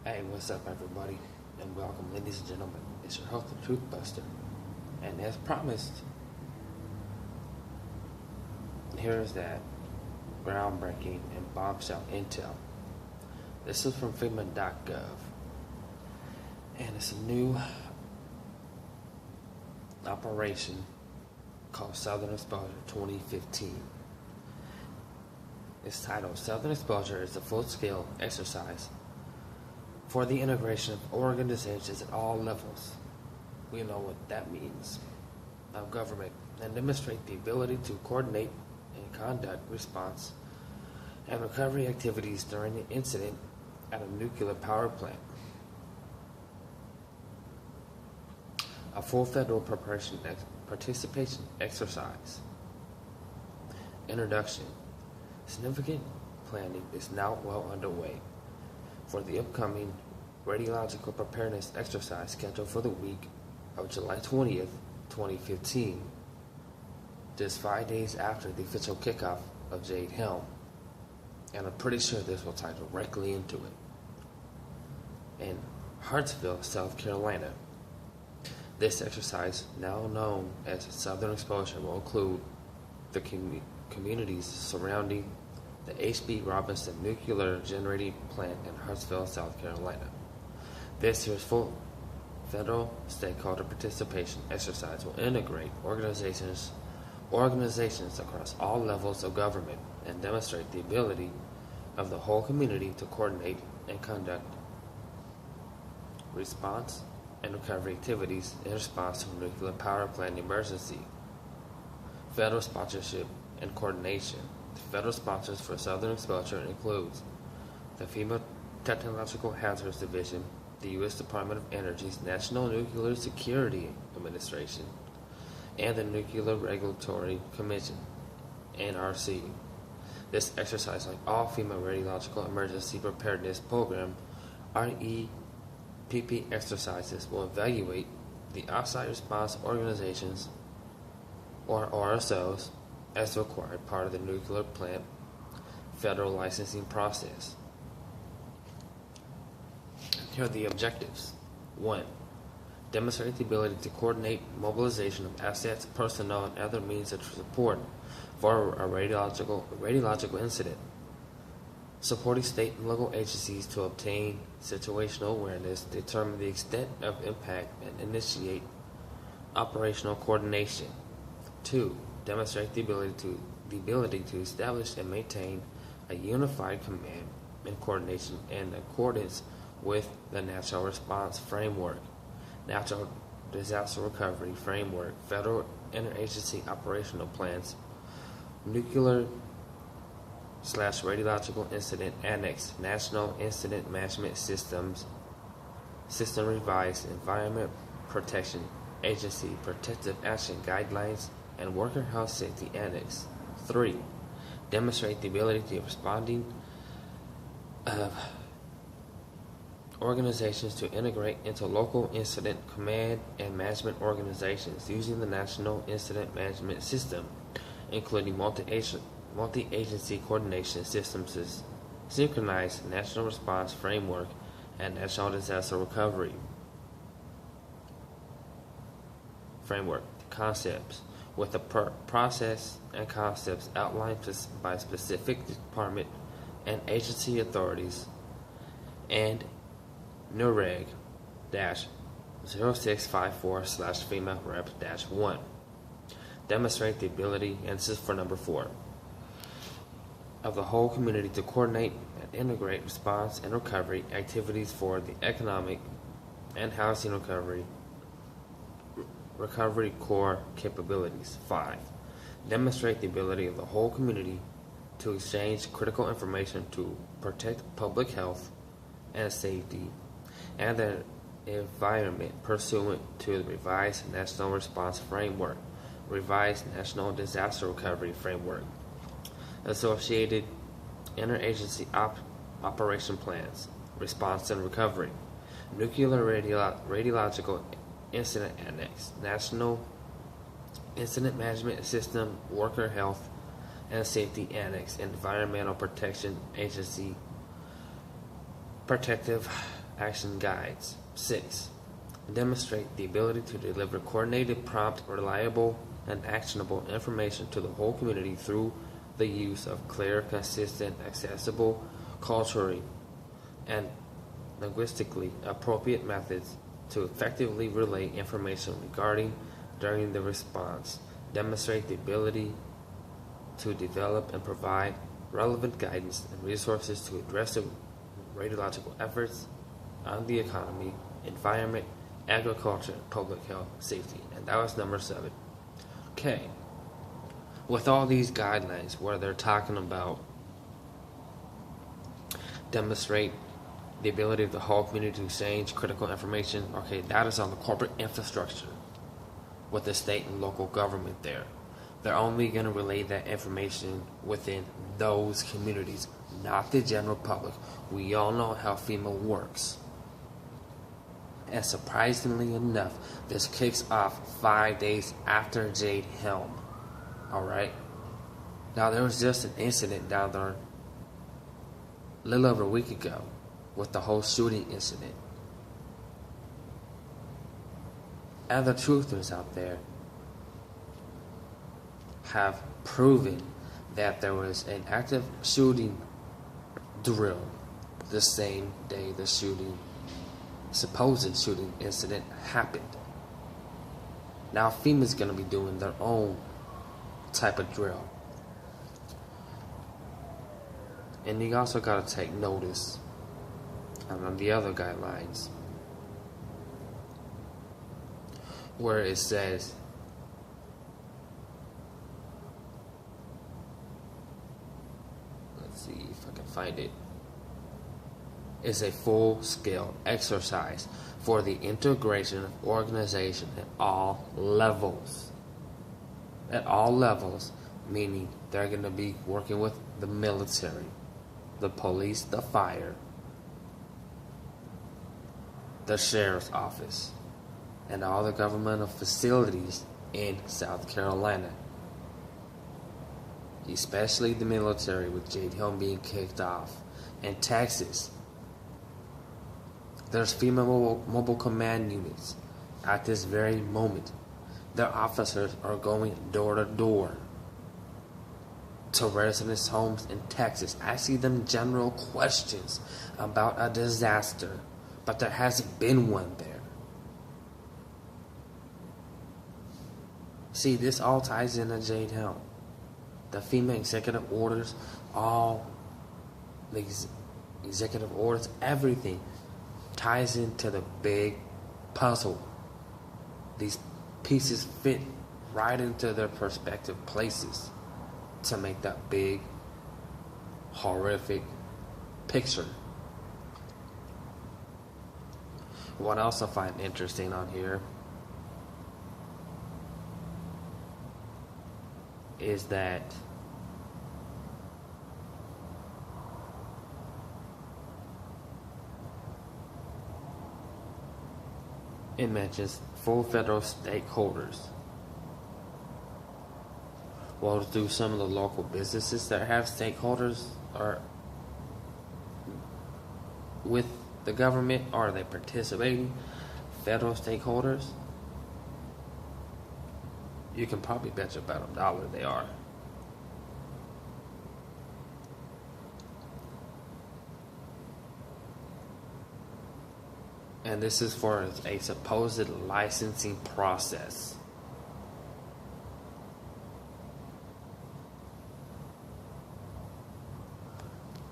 Hey, what's up, everybody, and welcome, ladies and gentlemen. It's your host, the Truth Buster, and as promised, here's that groundbreaking and bombshell intel. This is from fema.gov, and it's a new operation called Southern Exposure 2015. It's titled Southern Exposure is a full-scale exercise for the integration of organizations at all levels. We know what that means. Of government, and demonstrate the ability to coordinate and conduct response and recovery activities during an incident at a nuclear power plant. A full federal participation exercise. Introduction. Significant planning is now well underway for the upcoming radiological preparedness exercise scheduled for the week of July 20th, 2015, just 5 days after the official kickoff of Jade Helm. And I'm pretty sure this will tie directly into it. In Hartsville, South Carolina, this exercise, now known as Southern Exposure, will include the communities surrounding the H.B. Robinson Nuclear Generating Plant in Hartsville, South Carolina. This year's full federal stakeholder participation exercise will integrate organizations across all levels of government and demonstrate the ability of the whole community to coordinate and conduct response and recovery activities in response to a nuclear power plant emergency. Federal sponsorship and coordination. The federal sponsors for Southern Exposure includes the FEMA Technological Hazards Division, the U.S. Department of Energy's National Nuclear Security Administration, and the Nuclear Regulatory Commission, NRC. This exercise, like all FEMA Radiological Emergency Preparedness Program, REPP exercises, will evaluate the outside response organizations, or RSOs, as required part of the nuclear plant federal licensing process. Here are the objectives. 1. Demonstrate the ability to coordinate mobilization of assets, personnel, and other means of support for a radiological incident. Supporting state and local agencies to obtain situational awareness, determine the extent of impact, and initiate operational coordination. 2. Demonstrate the ability to establish and maintain a unified command and coordination in accordance with the Natural Response Framework, Natural Disaster Recovery Framework, Federal Interagency Operational Plans, Nuclear/Radiological Incident Annex, National Incident Management System Revised, Environment Protection Agency Protective Action Guidelines, and Worker Health Safety Annex. 3. Demonstrate the ability of responding organizations to integrate into local incident command and management organizations using the National Incident Management System, including multi-agency coordination systems, synchronized National Response Framework, and National Disaster Recovery Framework concepts, with the process and concepts outlined by specific department and agency authorities, and NUREG-0654/FEMA-REP-1. Demonstrate the ability, and this is for number 4, of the whole community to coordinate and integrate response and recovery activities for the economic and housing recovery core capabilities. 5. Demonstrate the ability of the whole community to exchange critical information to protect public health and safety and the environment pursuant to the revised National Response Framework, revised National Disaster Recovery Framework, associated interagency operation plans, response and recovery, Nuclear Radiological Incident Annex, National Incident Management System, Worker Health and Safety Annex, Environmental Protection Agency, Protective action guides. 6. Demonstrate the ability to deliver coordinated, prompt, reliable, and actionable information to the whole community through the use of clear, consistent, accessible, culturally, and linguistically appropriate methods to effectively relay information regarding during the response. Demonstrate the ability to develop and provide relevant guidance and resources to address the radiological efforts on the economy, environment, agriculture, and public health safety. And that was number 7. Okay. With all these guidelines where they're talking about demonstrate the ability of the whole community to exchange critical information, okay, that is on the corporate infrastructure with the state and local government there. They're only going to relay that information within those communities, not the general public. We all know how FEMA works. And surprisingly enough, this kicks off 5 days after Jade Helm. Alright? Now, there was just an incident down there a little over a week ago with the whole shooting incident. And the truthers out there have proven that there was an active shooting drill the same day the supposed shooting incident happened. Now FEMA's going to be doing their own type of drill. And you also got to take notice on the other guidelines where it says let's see if I can find it. It's a full-scale exercise for the integration of organization at all levels. At all levels, meaning they're going to be working with the military, the police, the fire, the sheriff's office, and all the governmental facilities in South Carolina. Especially the military, with Jade Helm being kicked off. And Texas. There's FEMA mobile command units at this very moment. Their officers are going door to door to residents' homes in Texas, asking them general questions about a disaster, but there hasn't been one there. See, this all ties into Jade Helm. The FEMA executive orders, all the executive orders, everything ties into the big puzzle. These pieces fit right into their respective places to make that big, horrific picture. What else I find interesting on here is that it mentions full federal stakeholders. Well, do some of the local businesses that have stakeholders are with the government, are they participating? Federal stakeholders? You can probably bet you about $1 they are. And this is for a supposed licensing process.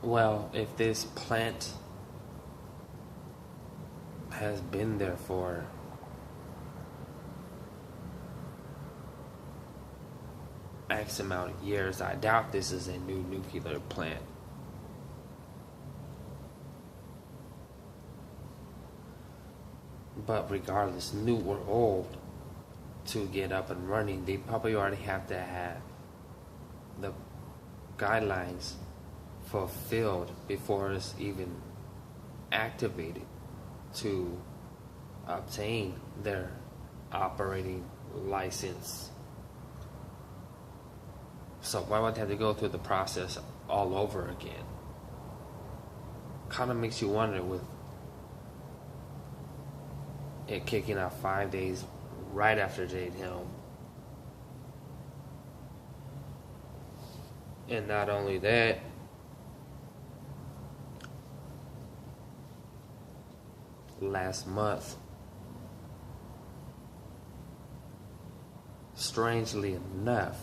Well, if this plant has been there for X amount of years, I doubt this is a new nuclear plant. But regardless, new or old, to get up and running, they probably already have to have the guidelines fulfilled before it's even activated to obtain their operating license. So why would they have to go through the process all over again? Kind of makes you wonder with it kicking out 5 days right after Jade Helm. And not only that, last month, strangely enough,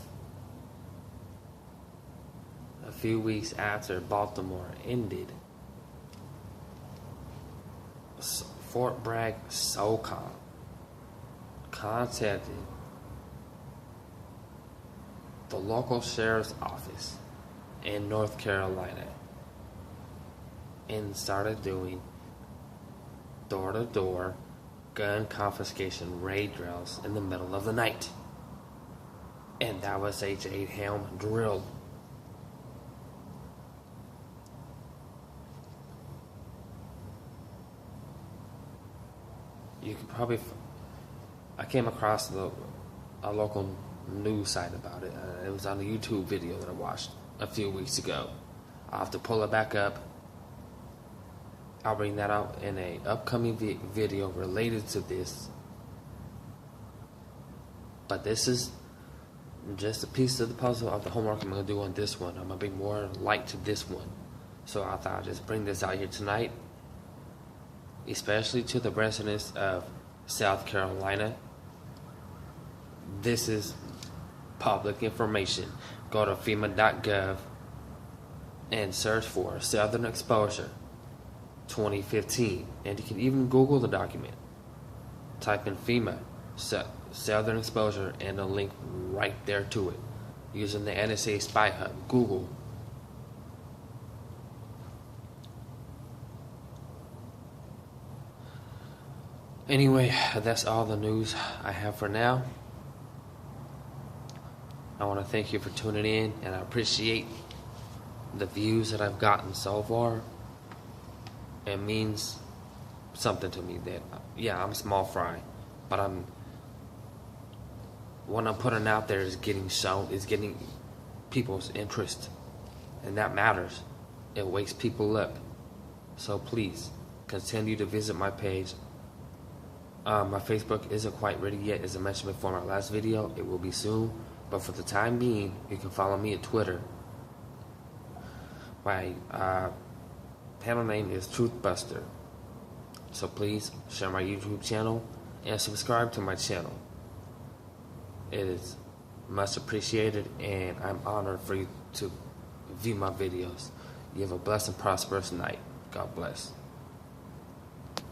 a few weeks after Baltimore ended, Fort Bragg SOCOM contacted the local sheriff's office in North Carolina and started doing door-to-door gun confiscation raid drills in the middle of the night. And that was a Jade Helm drill. You could probably... I came across a local news site about it. It was on a YouTube video that I watched a few weeks ago. I'll have to pull it back up. I'll bring that out in a upcoming video related to this. But this is just a piece of the puzzle of the homework I'm going to do on this one. I'm going to be more light to this one. So I thought I'd just bring this out here tonight, especially to the residents of South Carolina. This is public information. Go to fema.gov and search for Southern Exposure 2015, and you can even Google the document. Type in FEMA Southern Exposure and a link right there to it using the NSA Spy Hub. Google. Anyway, that's all the news I have for now. I want to thank you for tuning in, and I appreciate the views that I've gotten so far. It means something to me that, yeah, I'm small fry, but what I'm putting out there is getting shown, is getting people's interest, and that matters. It wakes people up. So please continue to visit my page. My Facebook isn't quite ready yet, as I mentioned before in my last video. It will be soon, but for the time being, you can follow me at Twitter. My handle name is Truthbuster. So please share my YouTube channel and subscribe to my channel. It is much appreciated, and I'm honored for you to view my videos. You have a blessed and prosperous night. God bless.